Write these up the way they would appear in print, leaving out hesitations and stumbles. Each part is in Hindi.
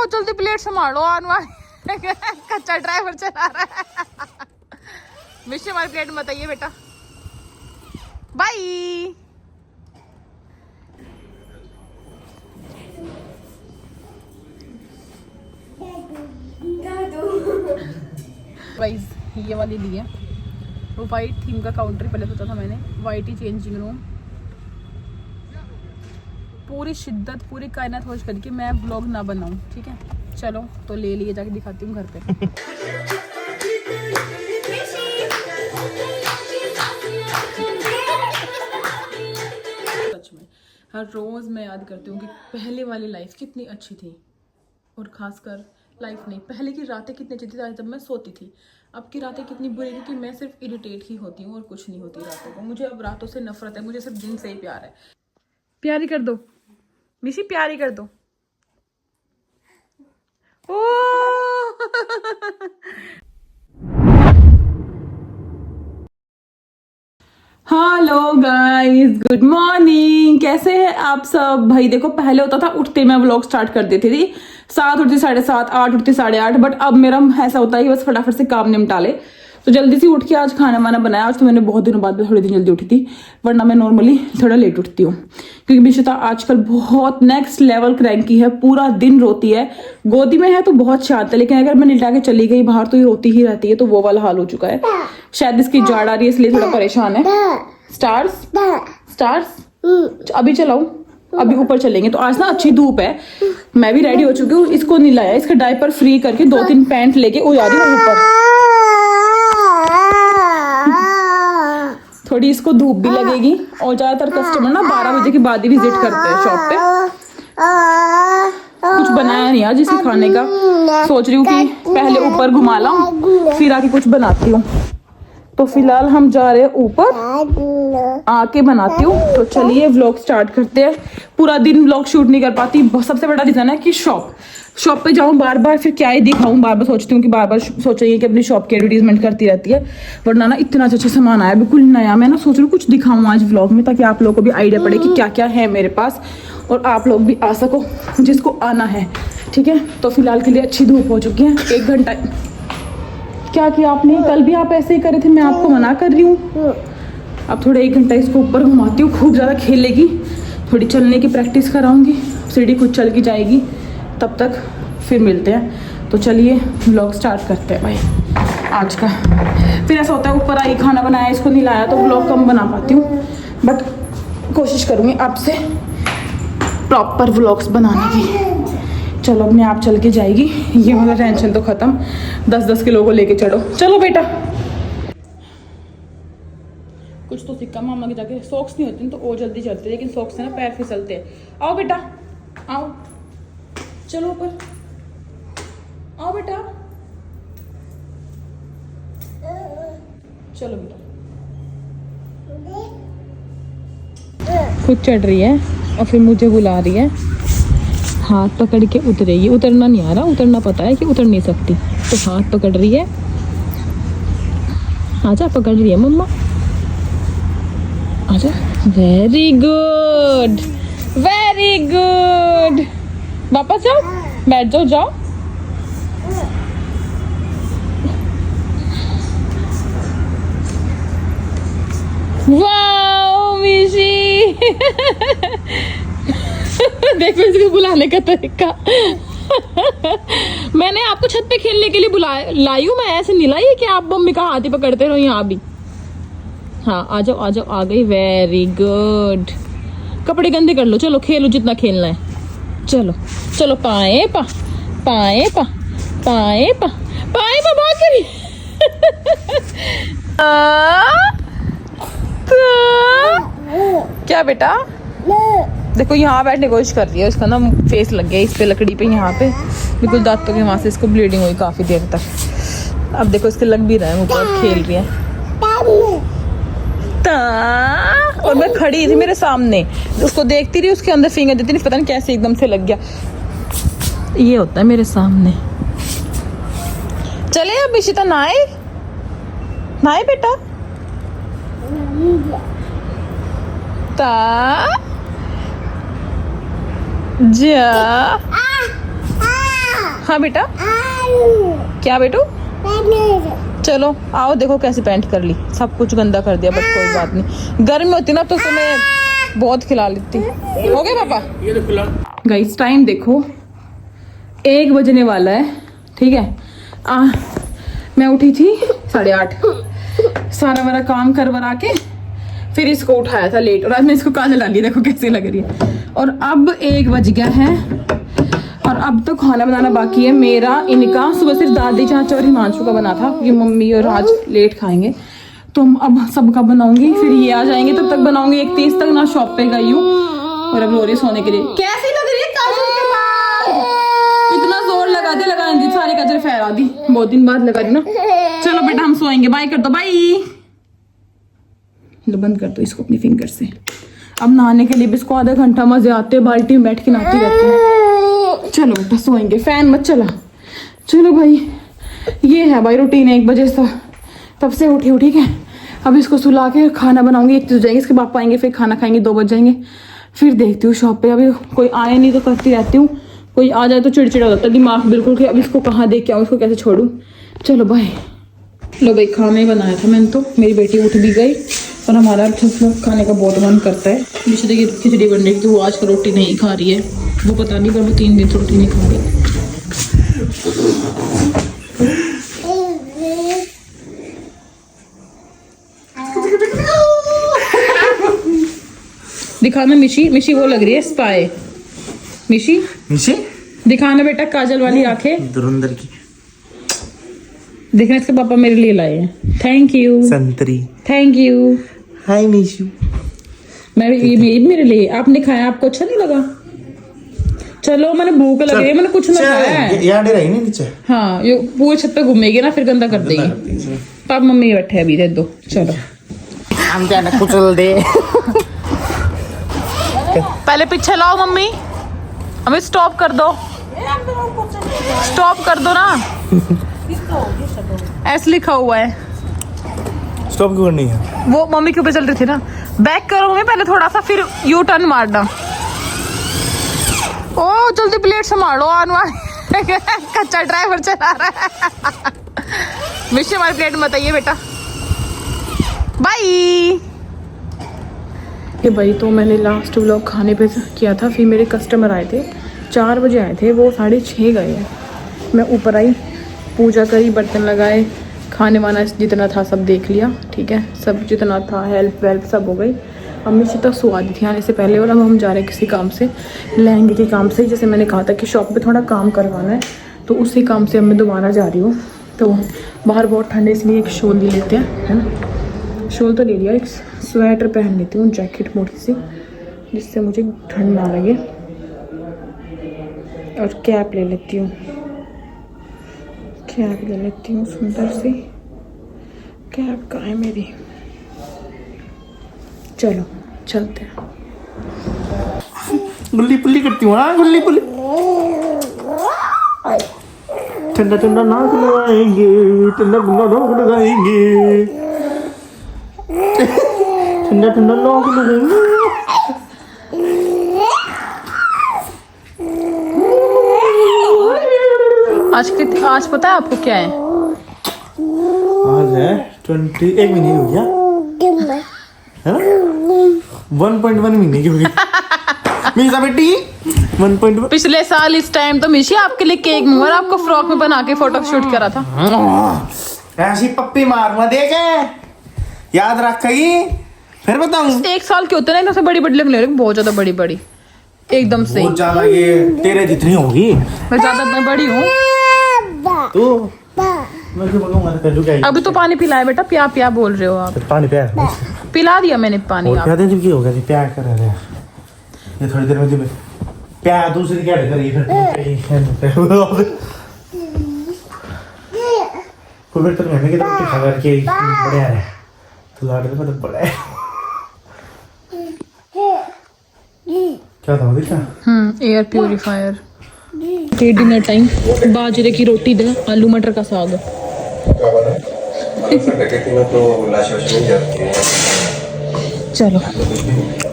जल्दी प्लेट संभालो आनवा कच्चा ड्राइवर चला रहा है। मिशी हमारी प्लेट में बताइए बेटा। बाय। गाइस ये वाली ली है, वो वाइट थीम का काउंटर पहले सोचा था मैंने, वाइट ही चेंजिंग रूम। पूरी शिद्दत पूरी कायनात होश करके मैं व्लॉग ना बनाऊं, ठीक है। चलो तो ले लिए, जाके दिखाती हूँ घर पे। सच में हर रोज मैं याद करती हूँ कि पहले वाली लाइफ कितनी अच्छी थी, और खासकर लाइफ नहीं, पहले की रातें कितनी अच्छी थी जब मैं सोती थी। अब की रातें कितनी बुरी थी कि मैं सिर्फ इरिटेट ही होती हूँ और कुछ नहीं होती रातों को। मुझे अब रातों से नफरत है, मुझे सिर्फ दिन से ही प्यार है। प्यारी कर दो मिशी, प्यारी कर दो। ओ हेलो गाइस, गुड मॉर्निंग। कैसे हैं आप सब? भाई देखो, पहले होता था उठते मैं व्लॉग स्टार्ट कर देती थी, 7 उठती 7:30, 8 उठती 8:30, बट अब मेरा ऐसा होता है कि बस फटाफट से काम निपटा ले। तो जल्दी से उठ के आज खाना वाना बनाया। आज तो मैंने बहुत दिनों बाद थोड़ी दिन जल्दी उठी थी, वरना मैं नॉर्मली थोड़ा लेट उठती हूँ, क्योंकि बिशिता आजकल बहुत नेक्स्ट लेवल क्रैंकी है, पूरा दिन रोती है। गोदी में है तो बहुत शांत है, लेकिन अगर मैं लिटा के चली गई बाहर तो ये रोती ही रहती है। तो वो वाला हाल हो चुका है। शायद इसकी जाड़ आ रही है इसलिए थोड़ा परेशान है। स्टार्स स्टार्स अभी चलाऊं, अभी ऊपर चलेंगे। तो आज ना अच्छी धूप है, मैं भी रेडी हो चुकी हूँ। इसको नहीं लाया, इसका डायपर फ्री करके 2-3 पैंट लेके वो जा रही हूँ ऊपर। थोड़ी इसको धूप भी लगेगी, और ज्यादातर कस्टमर ना 12 बजे के बाद ही विजिट करते हैं शॉप पे। कुछ बनाया नहीं आज इसे खाने का, सोच रही हूँ कि पहले ऊपर घुमा लाऊं फिर आके कुछ बनाती हूँ। तो फिलहाल हम जा रहे हैं ऊपर, आके बनाती हूँ। तो चलिए व्लॉग स्टार्ट करते हैं। पूरा दिन व्लॉग शूट नहीं कर पाती, सबसे बड़ा रीजन है कि शॉप पे जाऊँ बार बार, फिर क्या ही दिखाऊं। बार बार सोचती हूँ कि बार बार सोचेंगे कि अपनी शॉप की एडवर्टीजमेंट करती रहती है, वरना ना इतना अच्छा सामान आया बिल्कुल नया। मैं ना सोच रही हूँ कुछ दिखाऊं आज व्लॉग में, ताकि आप लोगों को भी आइडिया पड़े कि क्या क्या है मेरे पास, और आप लोग भी आ सको जिसको आना है, ठीक है। तो फिलहाल के लिए अच्छी धूप हो चुकी है। 1 घंटा क्या किया आपने? कल भी आप ऐसे ही करे थे, मैं आपको मना कर रही हूँ। अब थोड़ा 1 घंटा इसको ऊपर घुमाती हूँ, खूब ज़्यादा खेलेगी, थोड़ी चलने की प्रैक्टिस कराऊंगी, सीढ़ी खुद चल के जाएगी। तब तक फिर मिलते हैं। तो चलिए व्लॉग स्टार्ट करते हैं भाई आज का। फिर ऐसा होता है ऊपर आई खाना बनाया, इसको नहीं लाया, तो व्लॉग कम बना पाती हूँ, बट कोशिश करूँगी आपसे प्रॉपर व्लॉग्स बनाने की। चलो अपने आप चल के जाएगी, ये वाला टेंशन तो खत्म। 10-10 किलो को लेके चलो। चलो बेटा, कुछ तो सिक्का मामा के जाके। सॉक्स नहीं होते हैं तो और जल्दी चलते, लेकिन सॉक्स से ना पैर फिसलते हैं। आओ बेटा आओ, चलो ऊपर आओ बेटा, चलो बेटा। खुद चढ़ रही है और फिर मुझे बुला रही है, हाथ पकड़ के उतरेगी। उतरना नहीं आ रहा, उतरना पता है कि उतर नहीं सकती, तो हाथ पकड़ रही है। आजा, पकड़ रही है मम्मा, आजा। Very good, very good. वापस जाओ, बैठ जाओ, जाओ। वाओ मिशी देखो इसको बुलाने का तरीका। मैंने आपको छत पे खेलने के लिए बुलाया, लाई हूँ मैं, ऐसे नहीं लाई है कि आप मम्मी का हाथ ही पकड़ते रहो यहाँ भी। हाँ आ जाओ आ जाओ, आ गई, वेरी गुड। कपड़े गंदे कर लो, चलो खेलो जितना खेलना है। चलो चलो, पाए पा पाए पा पाए पा पाए पा, भाग करी। क्या बेटा? देखो यहाँ बैठने की कोशिश कर रही है, उसका ना फेस लग गया इस पे, लकड़ी पे, यहाँ पे बिल्कुल दांतों के वहां से इसको ब्लीडिंग हुई काफी देर तक। अब देखो इसके लग भी रहा है, ऊपर खेल रही है। और मैं खड़ी थी मेरे सामने, उसको देखती रही, उसके अंदर फिंगर देती नहीं, पता नहीं कैसे एकदम से लग गया। ये होता है मेरे सामने। चले अब इशिता, नहाए नहाए बेटा। जा हाँ बेटा, क्या बेटू? चलो आओ, देखो कैसे पेंट कर ली, सब कुछ गंदा कर दिया, बट कोई बात नहीं, गर्मी होती ना तो तुम्हें बहुत खिला लेती। हो गया पापा? गाइस टाइम देखो 1 बजने वाला है, ठीक है। मैं उठी थी 8:30, सारा वारा काम कर वरा के फिर इसको उठाया था लेट, और आज मैं इसको काजल डाली, देखो कैसी लग रही है। और अब 1 बज गया है और अब तो खाना बनाना बाकी है मेरा, इनका। सुबह सिर्फ दादी चाचा और हिमांशु का बना था क्योंकि मम्मी और आज लेट खाएंगे, तो अब सबका बनाऊंगी, फिर ये आ जाएंगे तब तक बनाऊंगी। 1:30 तक ना शॉप पे गई हूँ और अब रो रही सोने के लिए। कैसी लग रही है काजल के बाल? इतना जोर लगा दी, सारी काजल फहरा दी, बहुत दिन बाद लगा दी ना। चलो बेटा हम सोएंगे, बाय कर दो, बाय। बंद कर दो इसको अपनी फिंगर से। अब नहाने के लिए भी इसको आधा घंटा मजे आते, बाल्टी में बैठ के नहाती रहती है। चलो बेटा सोएंगे, फैन मत चला। चलो भाई, ये है भाई रूटीन 1 बजे से तब से उठी हूँ, ठीक है। अब इसको सुला के खाना बनाऊंगी, 1 जाएंगे, इसके पापा आएंगे, फिर खाना खाएंगे, 2 बज जाएंगे, फिर देखती हूँ शॉप पे। अभी कोई आए नहीं तो करती रहती हूँ, कोई आ जाए तो चिड़चिड़ा होता है दिमाग बिल्कुल कि अब इसको कहाँ देख के आऊँ, इसको कैसे छोड़ूँ। चलो बाय। लो भाई, खाना ही बनाया था मैंने तो, मेरी बेटी उठ भी गई और हमारा खाने का बहुत मन करता है। नीचे देखिए खिचड़ी बनने की, तो वो आज का रोटी नहीं खा रही है, वो पता नहीं, पर वो 3 दिन से रोटी नहीं खा रही। दिखाना मिशी, मिशी वो लग रही है स्पाई। मिशी दिखाना बेटा काजल वाली आंखें, धुरंधर की। देखना इसके पापा मेरे लिए लाए हैं। थैंक यू संतरी। Thank you. हाय मिशू। ये मेरे लिए आपने खाया, आपको अच्छा नहीं लगा? चलो मैंने भूख लग रही है, मैंने कुछ ना खाया है। यहाँ रही नहीं नीचे। हाँ, ये पूरे छत पे घूमेगी ना, फिर गंदा कर देगी। पापा मम्मी बैठे अभी, दे दो। चलो हम क्या ना कुचल दे। पहले पीछे लाओ मम्मी, हमें स्टॉप कर दो, स्टॉप कर दो ना। ऐसे लिखा हुआ है, स्टॉप क्यों करनी है? वो मम्मी के ऊपर चल रही थी ना। बैक करो मम्मी पहले थोड़ा सा, फिर यू टर्न मारना। ओ जल्दी प्लेट संभालो, कच्चा ड्राइवर चला रहा है। मिशी हमारी प्लेट मत आइए बेटा, बाय। ये भाई तो मैंने लास्ट व्लॉग खाने पे किया था, फिर मेरे कस्टमर आए थे, 4 बजे आए थे, वो 6:30 गए हैं। मैं ऊपर आई, पूजा करी, बर्तन लगाए, खाने वाना जितना था सब देख लिया, ठीक है, सब जितना था हेल्प वेल्प सब हो गई। अम्मी से तो सुहा दी थी आने से पहले, और अब हम जा रहे हैं किसी काम से, लहंगे के काम से। जैसे मैंने कहा था कि शॉप पे थोड़ा काम करवाना है, तो उसी काम से अब मैं दोबारा जा रही हूँ। तो बाहर बहुत ठंड है, इसलिए एक शॉल ले लेते हैं, है ना। शॉल तो ले लिया, एक स्वेटर पहन लेती हूँ, जैकेट मोटी सी, जिससे मुझे ठंड ना लगे, और कैप ले लेती हूँ, कैप ले लेती हूँ, सुंदर सी कैप कहाँ है मेरी। चलो चलते हैं। गुल्ली पुल्ली करती हूँ। हाँ गुल्ली पुल्ली। ठंडा ठंडा नाक लगाएंगे, ठंडा ठंडा नाक लगाएंगे, ठंडा ठंडा नाक लगाएंगे। आज पता है आपको क्या है? आज है 21 महीने हो गया, है ना? 1.1 महीने की हो गई मीजा बेटी। 1.1। पिछले साल इस टाइम तो मिशी आपके लिए केक मंगवा, आपको फ्रॉक में बना के फोटो शूट करा था। ऐसी पप्पी मार मत देखे, याद रखेगी, फिर बताऊं। 1 साल के होते ना, एकदम से बड़ी बड़ी लगने लगी, बहुत ज्यादा बड़ी बड़ी, एकदम से। बहुत ज्यादा, ये तेरे जितनी होगी। मैं ज्यादा बड़ी हूँ तू। मैं क्यों बोलूंगा, कर क्या? अभी तो पानी पिलाए बेटा, प्या प्या बोल रहे हो आप। पानी पिया, पिला दिया मैंने पानी। और क्या दिन की हो गया, प्यार कर रहे हैं ये थोड़ी देर में प्यार दूसरी क्या करेगी फिर। कुछ तो मैंने कितना खा करके बढ़िया है, तो लाड में मतलब बड़ा है। क्या था वो देखा? Air purifier. डिनर टाइम, बाजरे की रोटी दे, आलू मटर का साग। चलो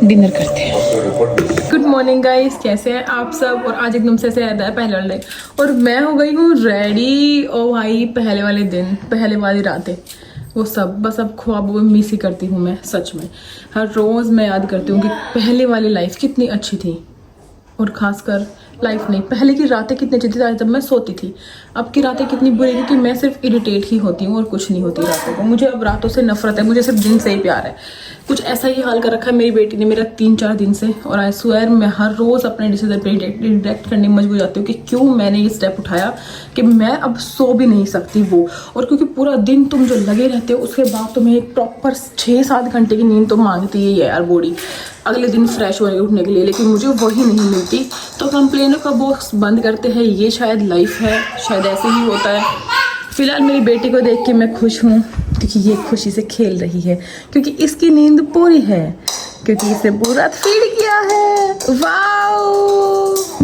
डिनर करते हैं। गुड मॉर्निंग गाइस, कैसे हैं आप सब। और आज एकदम से ऐसे याद आया पहले वाले और मैं हो गई हूँ रेडी। ओ भाई, पहले वाले दिन, पहले वाली रातें, वो सब बस अब ख्वाबों में मिस ही करती हूँ मैं। सच में हर रोज़ मैं याद करती हूँ कि पहले वाली लाइफ कितनी अच्छी थी। और खासकर लाइफ नहीं, पहले की रातें कितनी अच्छी थी जब मैं सोती थी। अब की रातें कितनी बुरी थी कि मैं सिर्फ इरिटेट ही होती हूँ और कुछ नहीं होती रातों को। मुझे अब रातों से नफरत है, मुझे सिर्फ दिन से ही प्यार है। कुछ ऐसा ही हाल कर रखा है मेरी बेटी ने मेरा 3-4 दिन से। और आई स्वेयर मैं हर रोज़ अपने डिसीजन पर रिग्रेट करने में मजबूर जाती हूँ कि क्यों मैंने ये स्टेप उठाया कि मैं अब सो भी नहीं सकती वो। और क्योंकि पूरा दिन तुम जो लगे रहते हो उसके बाद तुम्हें एक प्रॉपर 6-7 घंटे की नींद तो मांगती है यार बॉडी, अगले दिन फ्रेश होने उठने के लिए। लेकिन मुझे वही नहीं मिलती। तो कंप्लेनर का बॉक्स बंद करते हैं, ये शायद लाइफ है, शायद ऐसे ही होता है। फिलहाल मेरी बेटी को देख के मैं खुश हूँ क्योंकि ये खुशी से खेल रही है, क्योंकि इसकी नींद पूरी है, क्योंकि इसे पूरा फीड किया है। वाओ,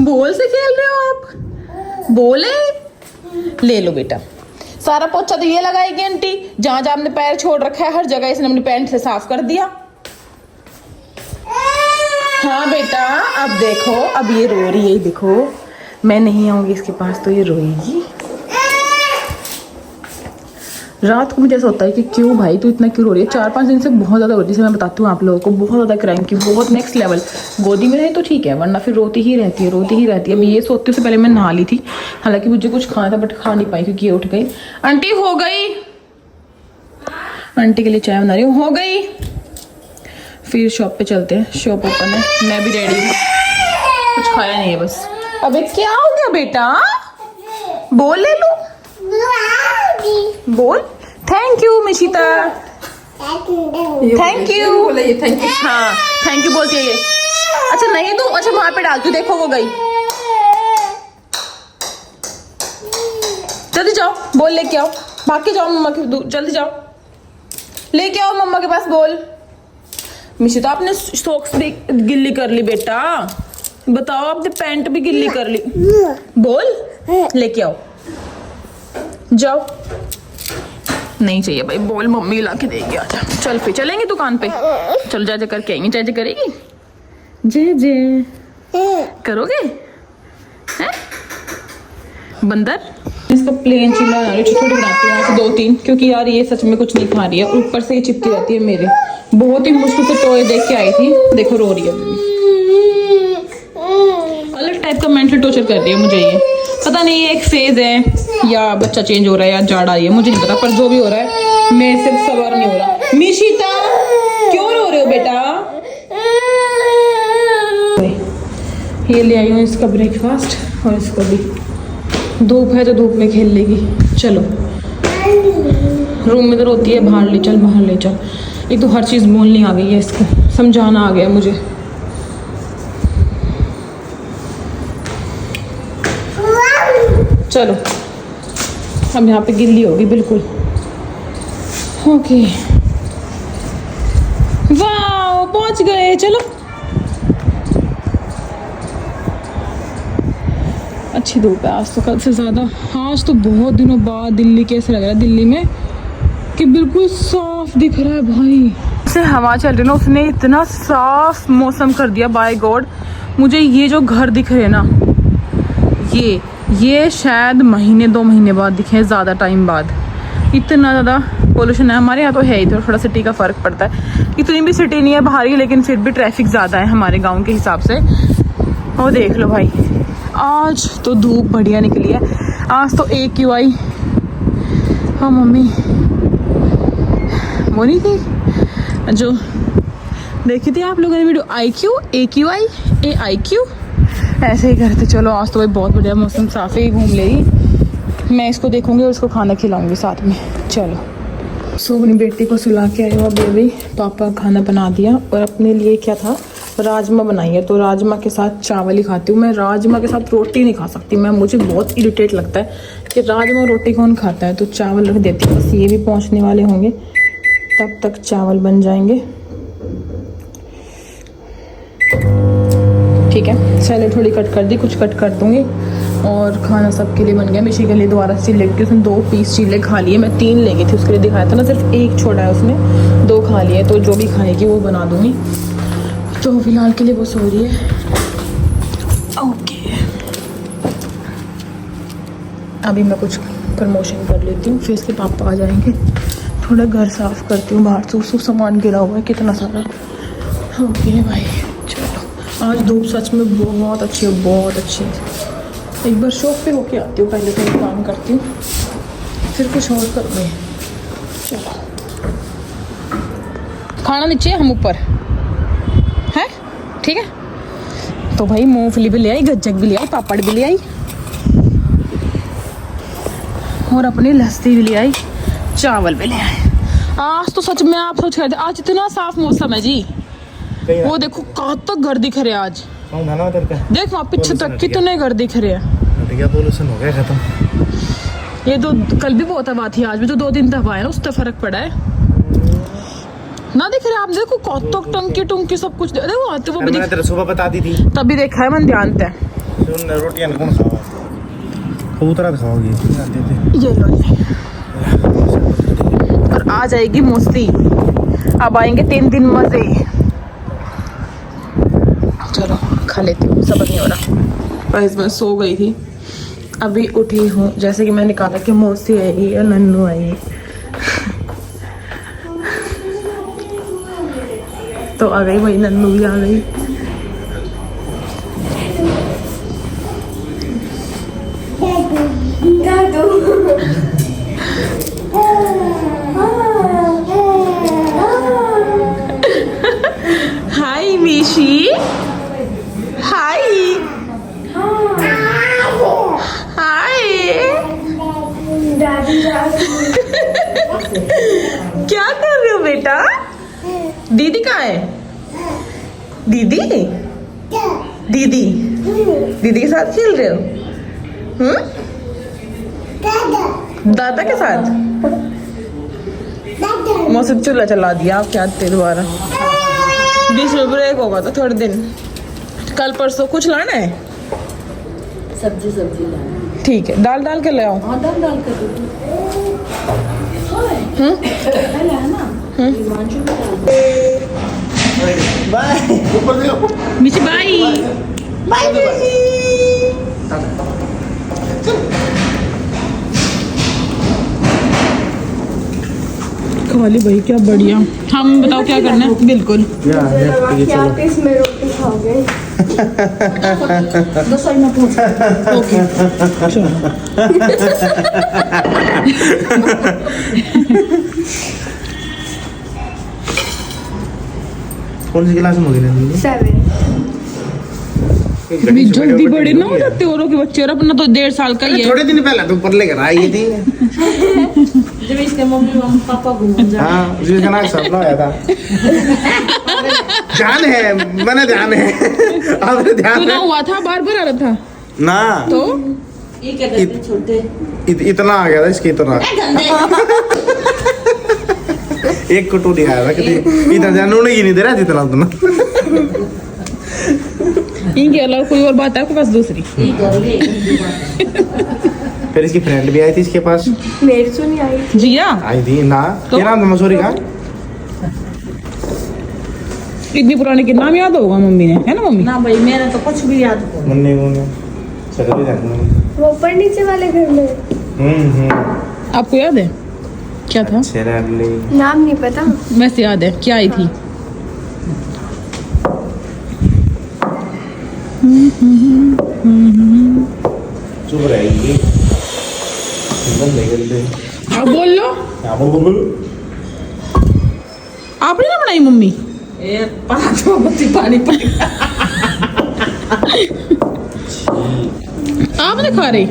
बॉल से खेल रहे हो आप, बोले ले लो बेटा। सारा पोछा तो ये लगाएगी आंटी, जहाँ जहाँ आपने पैर छोड़ रखा है हर जगह इसने अपनी पैंट से साफ कर दिया। हाँ बेटा, अब देखो, अब ये रो रही है, देखो मैं नहीं आऊंगी इसके पास तो ये रोएगी। रात को मुझे ऐसा होता है कि क्यों भाई तू इतना क्यों रो रही है। 4-5 दिन से बहुत ज़्यादा रोती है। मैं बताती हूँ आप लोगों को, बहुत ज़्यादा क्राइम की, बहुत नेक्स्ट लेवल। गोदी में रहे तो ठीक है, वरना फिर रोती ही रहती है, रोती ही रहती है। अब ये सोती से पहले मैं नहा ली थी, हालांकि मुझे कुछ खाना था बट खा नहीं पाई क्योंकि ये उठ गई। आंटी हो गई, आंटी के लिए चाय बना रही हूँ, हो गई। फिर शॉप पे चलते हैं, शॉप ओपन है, मैं भी रेडी हूँ। कुछ खाया नहीं है बस। अबे क्या हो गया बेटा, बोल ले लो, बोल thank you Mishita, thank you. हाँ थैंक यू बोलती है ये। अच्छा नहीं दूँ, अच्छा वहां पे डाल, तू देखो वो गई। जल्दी जाओ, बोल लेके आओ, भाग के जाओ मम्मा के, जल्दी जाओ लेके आओ मम्मा के पास। बोल मिशिता, आपने सॉक्स भी गिल्ली कर ली बेटा, बताओ आपने पैंट भी गिल्ली कर ली। बोल लेके आओ, जाओ। नहीं चाहिए भाई, बोल मम्मी ला के देगी। आजा चल, फिर चलेंगे दुकान पे, चल जा करके आएंगे। जय जय करेगी, जय जय करोगे हैं बंदर। इसका प्लेन चिल्ला छोटी बनाती हूँ 2-3, क्योंकि यार ये सच में कुछ नहीं खा रही है, ऊपर से ही चिपकी रहती है मेरे। बहुत ही मुश्किल से टॉय देख के आई थी, देखो रो रही है। अलग टाइप का मेंटल टॉर्चर कर रही है मुझे ये। पता नहीं ये एक फेज है या बच्चा चेंज हो रहा है या जाड़ आई है, मुझे नहीं पता, पर जो भी हो रहा है मेरे से सबर नहीं हो रहा। मिशिता क्यों रो रहे हो बेटा। ये ले आई हूँ इसका ब्रेकफास्ट, और इसको भी धूप है तो धूप में खेल लेगी। चलो रूम में तो रोती है, बाहर ले चल, बाहर ले चल। एक तो हर चीज़ बोलनी आ गई है, इसको समझाना आ गया मुझे। चलो अब यहाँ पे गिल्ली होगी बिल्कुल। ओके वाह, पहुँच गए। चलो अच्छी धूप है आज तो, कल से ज़्यादा। आज तो बहुत दिनों बाद दिल्ली कैसे लग रहा है, दिल्ली में कि बिल्कुल साफ दिख रहा है भाई। से हवा चल रही ना, उसने इतना साफ मौसम कर दिया, बाय गॉड। मुझे ये जो घर दिख रहे हैं ना, ये शायद 1-2 महीने बाद दिखे, ज़्यादा टाइम बाद। इतना ज़्यादा पोल्यूशन है हमारे यहाँ तो है ही, तो थोड़ा सिटी का फ़र्क पड़ता है। इतनी भी सिटी नहीं है बाहरी, लेकिन फिर भी ट्रैफिक ज़्यादा है हमारे गांव के हिसाब से। और देख लो भाई, आज तो धूप बढ़िया निकली है। आज तो AQI, हाँ मम्मी वो नहीं थी जो देखी थी आप लोगों ने वीडियो, IQ AQI AIQ ऐसे ही करते। चलो आज तो भाई बहुत बढ़िया मौसम, साफ ही घूम लेगी। मैं इसको देखूंगी और उसको खाना खिलाऊंगी साथ में। चलो सो अपनी बेटी को सुला के आई हुआ बेबी, पापा खाना बना दिया। और अपने लिए क्या था, राजमा बनाई है, तो राजमा के साथ चावल ही खाती हूँ मैं। राजमा के साथ रोटी नहीं खा सकती मैं, मुझे बहुत इरिटेट लगता है कि राजमा रोटी कौन खाता है। तो चावल रख देती हूँ, बस ये भी पहुँचने वाले होंगे, तब तक चावल बन जाएंगे। ठीक है, सैलेड थोड़ी कट कर दी, कुछ कट कर दूंगी। और खाना सबके लिए बन गया। मिशी के लिए दोबारा से चिल्ले, क्योंकि उसने 2 पीस चिल्ले खा लिए। मैं 3 ले गई थी, उसके लिए दिखाया था ना, सिर्फ 1 छोड़ा है उसने, 2 खा लिए। तो जो भी खाएगी वो बना दूँगी। तो फिलहाल के लिए वो सो रही है। ओके, अभी मैं कुछ प्रमोशन कर लेती हूँ, फिर इसके पापा आ जाएंगे। थोड़ा घर साफ करती हूँ, बाहर सूफ सामान गिरा हुआ है कितना सारा। ओके भाई, चलो। आज धूप सच में बहुत अच्छी है, बहुत अच्छी है। एक बार शॉप पे होके आती हूँ, पहले थोड़ा काम करती हूँ, फिर कुछ और करूँगी। चलो, खाना नीचे, हम ऊपर है, ठीक है। तो भाई मूंगफली भी ले आई, गज्जक भी ले आई, पापड़ भी ले आई, और अपनी लस्सी भी ले आई, चावल भी ले आए। आज तो सच में आप सोच रहे थे, आज इतना साफ मौसम है जी। वो देखो कहाँ तक घर दिख रहे हैं आज। देख वहाँ पीछे तक कितने घर दिख रहे हैं। पोल्यूशन हो गया खत्म। ये तो कल भी बहुत हवा थी, आज भी तो 2 दिन तक हवा है ना, उससे फर्क पड़ा है ना। दिख रहे हैं आप, देखो कहाँ तक टंकी टुंकी सब कुछ देखो आते वो भी मैंने सुबह बता दी थी, तभी देखा है, मन ध्यान से। रोटियां कौन खावा, कबूतरा खाओगी। ये लो ये, और आ जाएगी मौसी, अब आएंगे 3 दिन मजे। चलो खा लेती हूँ, सब्र नहीं हो रहा। बस मैं सो गई थी, अभी उठी हूँ। जैसे कि मैंने कहा था कि मौसी आएगी या नन्नू आएगी, तो आ गई भाई, नन्नू भी आ गई। हाय मिशी, हाय हाय। क्या कर रहे हो बेटा? दीदी कहाँ है? दीदी दीदी दीदी के साथ खेल रहे हो? दादा के साथ? मौसम चूल्हा चला दिया आप, क्या दोबारा 20 में ब्रेक होगा तो थोड़े दिन, कल परसों कुछ लाना है? सब्जी लाना, ठीक है, दाल के ले आओ। हाँ दाल कर दो। बाय, ऊपर देखो। मिशी बाई बाय खवाली भाई, क्या बढ़िया। हम बताओ क्या करना है? बिल्कुल इसमें रोटी खाओगे? रसोई में पहुंच। ओके चलो। कौन सी क्लास में होगी नंदी? 7। अभी जल्दी बड़े ना हो जाते औरों के बच्चे, और अपना तो 1.5 साल का ही है। थोड़े दिन पहले तो ऊपर लेकर आई थी। जब इसके मम्मी पापा घूम जा। हाँ, जिसका नाम सपना आया था। ध्यान है, मैंने ध्यान है, आपने ध्यान सुना है। हुआ था, बार आ रहा था ना तो ये क्या करते छोटे? इतना आ गया था इसके, इतना एक कटोरी आया था कि इतना जानू नहीं नहीं दे रहा जितना उतना। इनके अलावा कोई और बात है आपके पास दूसरी? फिर इसकी फ्रेंड भी आई थी इसके पास। मेरे से नहीं आई। जिया आई थी ना, तो? क्या नाम था मसूरी का? इतनी पुरानी के नाम याद होगा मम्मी ने, है ना मम्मी? ना भाई, मेरा तो कुछ भी याद नहीं। मुन्ने मुन्ने सकल जाते वो ऊपर नीचे वाले घर में। आपको याद है क्या था? नाम नहीं पता। वैसे याद है क्या आई थी? चुप रहेगी, आप बोल लो। आपने ना बनाई मम्मी? पानी आप नहीं खा रही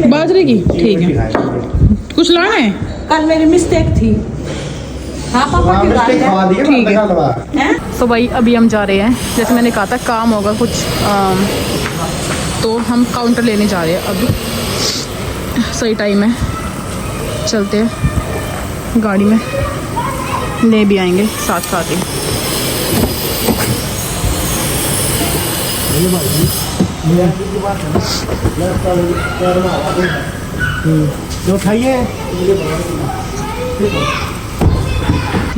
बाजरे की? ठीक है, कुछ लाना है? कल मेरी मिस्टेक थी। हाँ पापा की बात है। ठीक है। तो भाई अभी हम जा रहे हैं, जैसे मैंने कहा था काम होगा कुछ, तो हम काउंटर लेने जा रहे हैं अभी। सही टाइम है, चलते हैं गाड़ी में, ले भी आएंगे साथ साथ ही। जो खाइए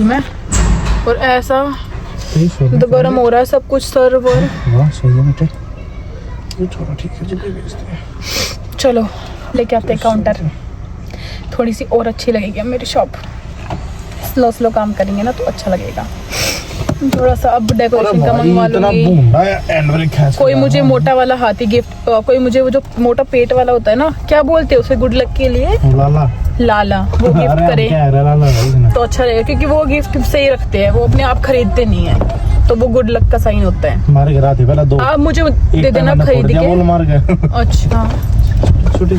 मैं और ऐसा तो गर्म हो रहा है सब कुछ सर्व और वाह सही है बेटे ये थोड़ा ठीक है जल्दी भेजते हैं चलो लेके आते हैं काउंटर थोड़ी सी और अच्छी लगेगी अब मेरी शॉप स्लो स्लो काम करेंगे ना तो अच्छा लगेगा थोड़ा सा अब डेकोरेशन का मंगवा लूंगी कोई मुझे मोटा वाला हाथी गिफ्ट कोई मुझे वो जो मोटा पेट वाला होता है ना क्या बोलते हैं उसे गुड लक के लिए लाला लाला वो गिफ्ट करे तो अच्छा रहेगा क्योंकि वो गिफ्ट सही रखते हैं वो अपने आप खरीदते नहीं है तो वो गुड लक का साइन होता है हमारे घर आते पहले 2 आप मुझे दे देना खरीद के मार के अच्छा छोटे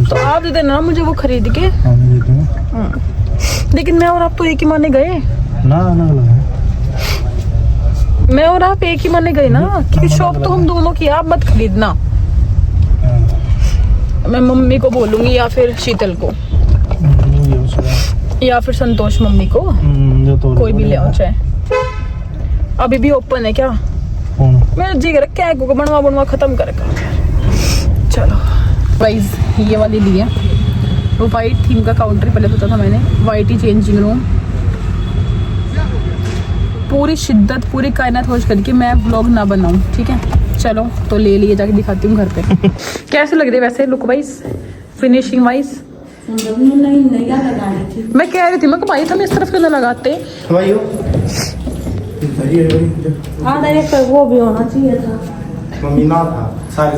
तो आप दे देना मुझे वो खरीद के लेकिन मैं और आप तो एक ही माने गए ना अलग है मैं और आप एक ही माने गए ना क्योंकि शॉप तो हम दोनों की आप मत खरीदना मैं मम्मी को बोलूंगी या फिर शीतल को या फिर संतोष मम्मी को कोई भी ले आओ चाहे अभी भी ओपन है क्या मेरा जी कर क्या को बनवा खत्म कर चलो गाइस ये वाली ली है वो वाइट थीम का काउंटर पहले सोचा था मैंने वाइट ही चेंजिंग रूम पूरी शिद्दत पूरी कायनात होश करके मैं व्लॉग ना बनाऊं ठीक है चलो तो ले लिए जाके दिखाती हूँ घर पे कैसे लग रही है वैसे लुक वाइज फिनिशिंग वाइज मैं कह रही थी मैं भाई हम इस तरफ क्यों ना लगाते वो भी होना चाहिए था मम्मी ना था सारे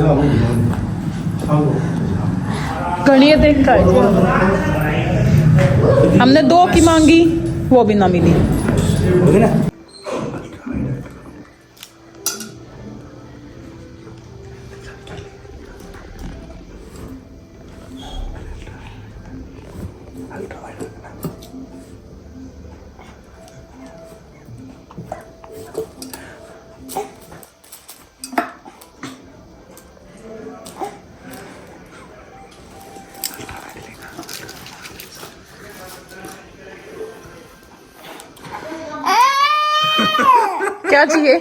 गणिये देख कर हमने 2 की मांगी वो भी ना मिली क्या चाहिए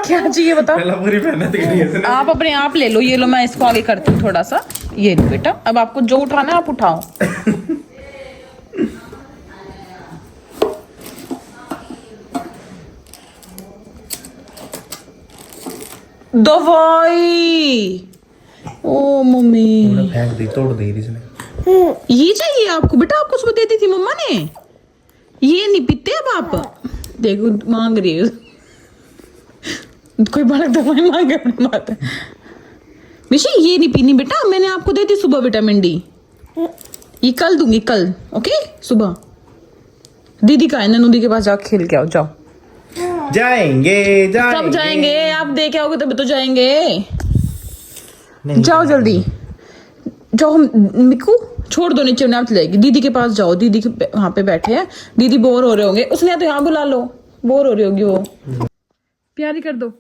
क्या चाहिए बताओ पूरी मेहनत करी है आप अपने आप ले लो ये लो मैं इसको आगे करती हूँ थोड़ा सा ये लो बेटा अब आपको जो उठाना है आप उठाओ दवाई ओ मम्मी फेंक दी तोड़ दी इसने ये चाहिए आपको बेटा आपको सुबह देती थी मम्मा ने ये नहीं पीते अब आप देखो मांग रही है कोई बड़ा दवाई मांगे अपनी बात है मिशी ये नहीं पीनी बेटा मैंने आपको दी थी सुबह विटामिन डी ये कल दूंगी कल ओके सुबह दीदी का है ननू दी के पास जाके खेल के आओ जाओ जाएंगे कब जाएंगे आप दे के आओगे तभी तो जाएंगे जाओ जल्दी जाओ मिकू छोड़ दो नीचे आप जाएगी दीदी के पास जाओ दीदी के वहां पे बैठे हैं दीदी बोर हो रहे होंगे उसने तो यहाँ बुला लो बोर हो रही होगी वो प्यारी कर दो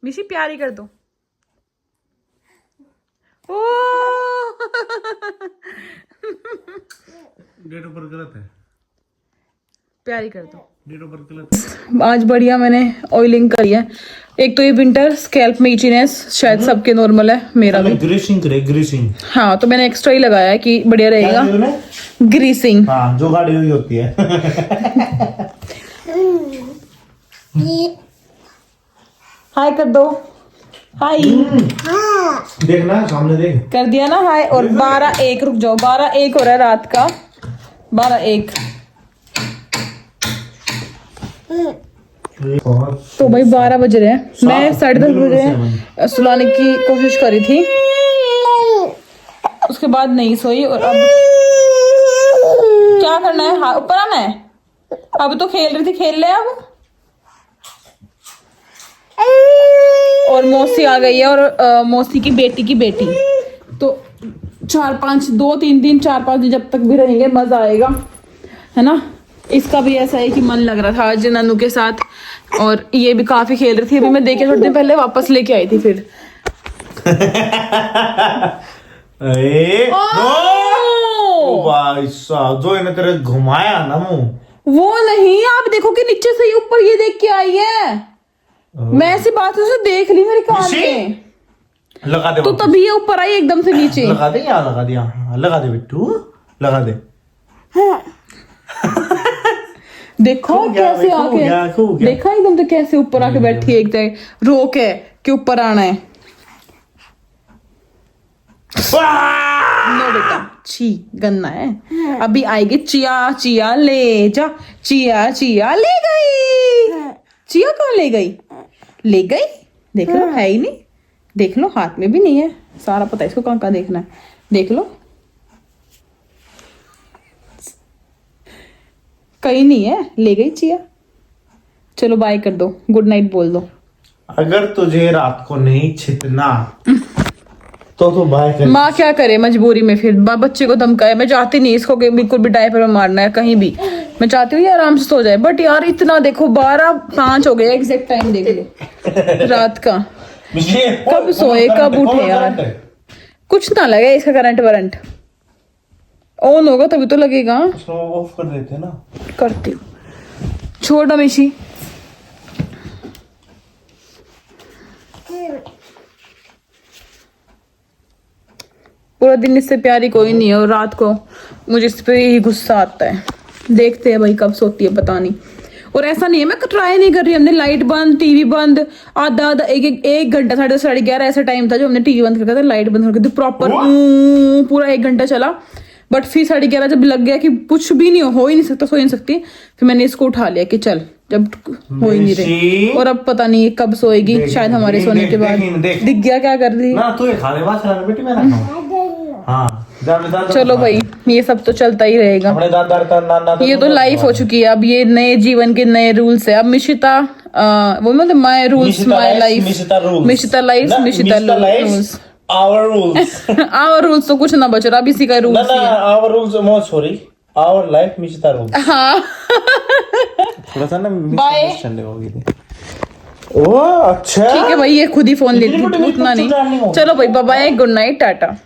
मिशी प्यारी कर दो ओ डेट ऑफ बर्थ गलत है प्यारी कर दो डेट ऑफ बर्थ गलत है आज बढ़िया मैंने ऑयलिंग करी है एक तो ये विंटर स्कैल्प में इचीनेस शायद सबके नॉर्मल है मेरा भी ग्रीसिंग करे ग्रीसिंग हाँ तो मैंने एक्स्ट्रा ही लगाया है कि बढ़िया रहेगा ग्रीसिंग हाँ जो गाड़ी हुई होती है हाय कर दो हाय देखना सामने देख कर दिया ना हाय और 12-1 रुक जाओ 12-1 हो रहा है रात का 12-1 तो भाई 12 बज रहे हैं मैं 10:30 बजे सुलाने की कोशिश करी थी उसके बाद नहीं सोई और अब क्या करना है हाँ ऊपर आना है अब तो खेल रही थी खेल ले अब और मौसी आ गई है और मौसी की बेटी तो 4-5 2-3 दिन 4-5 दिन जब तक भी रहेंगे मजा आएगा है ना इसका भी ऐसा है कि मन लग रहा था आज नन्नू के साथ और ये भी काफी खेल रही थी अभी मैं देखे थोड़े दिन पहले वापस लेके आई थी फिर भाई साहब जो इन्हें तेरे घुमाया ना मुंह वो नहीं आप देखो कि नीचे से ऊपर ये देख के आई है मैं ऐसी बात उसे देख ली मेरे कान मिशी? में, लगा दे तो वापस। तभी ये ऊपर आई एकदम से नीचे। लगा दे यहाँ, लगा दे यहाँ, लगा दे बिट्टू, लगा दे। देखो खो गया कैसे भाई, खो गया, खो आके गया। देखा एकदम से कैसे ऊपर आके बैठी है, एक जगह रोक है कि ऊपर आना है। नो बेटा, छी गन्ना है। अभी आएगी चिया, चिया ले जा, चिया चिया ले गई। चिया कहाँ ले गई? ले गई, देख लो है ही नहीं, देख लो हाथ में भी नहीं है, सारा पता है इसको कहाँ कहाँ देखना है, देख लो कहीं नहीं है, ले गई चिया। चलो बाय कर दो, गुड नाइट बोल दो। अगर तुझे रात को नहीं छितना तो तू बाय कर। माँ क्या करे मजबूरी में, फिर बच्चे को धमकाए। मैं चाहती नहीं इसको कि बिल्कुल भी डायपर में मारना है कहीं भी, मैं चाहती हूँ ये आराम से सो जाए, बट यार इतना देखो 12:05 हो गया, एग्जैक्ट टाइम देख लो रात का। कब सोए कब उठे यार, कुछ ना लगे इसका करंट वरंट, ऑन होगा तभी तो लगेगा। ऑफ कर देते हैं ना। करती हूँ, छोड़ रमेशी। पूरा दिन इससे प्यारी कोई नहीं है, और रात को मुझे इस पे ही गुस्सा आता है। देखते हैं भाई कब सोती है पता नहीं। और ऐसा नहीं है मैं ट्राई नहीं कर रही, हमने लाइट बंद, टीवी बंद, आधा आधा एक घंटा, 10:30 11:30 ऐसा टाइम था जो हमने टीवी बंद करके था, लाइट बंद करके थी प्रॉपर, पूरा 1 घंटा चला। बट फिर 11:30 जब लग गया कि कुछ भी नहीं हो ही नहीं सकता, सो ही नहीं सकती, फिर मैंने इसको उठा लिया कि चल जब हो ही नहीं रही। और अब पता नहीं कब सोएगी, शायद हमारे सोने के बाद। दिख गया क्या कर रही ना तू ये खा ले, बात चला बेटी, मैं ना खाऊं। हाँ चलो भाई ये सब तो चलता ही रहेगा, अपने दादा ये तो लाइफ हो चुकी है। अब ये नए जीवन के नए रूल्स है। अब मिशिता वो मतलब my rules my life, Mishita life Mishita rules, our rules. Our rules तो कुछ ना बच रहा, अब इसी का ना रूल्स ना our rules more sorry, our life Mishita rules. हाँ थोड़ा सा ना बाय। मिसअंडरस्टैंडिंग हो गई थी। ओ अच्छा ठीक है भाई, ये खुद ही फोन लेती इतनी है बड़ी उतना बच्ची जाननी नहीं। होगी। चलो भाई बाय, गुड नाइट, टाटा।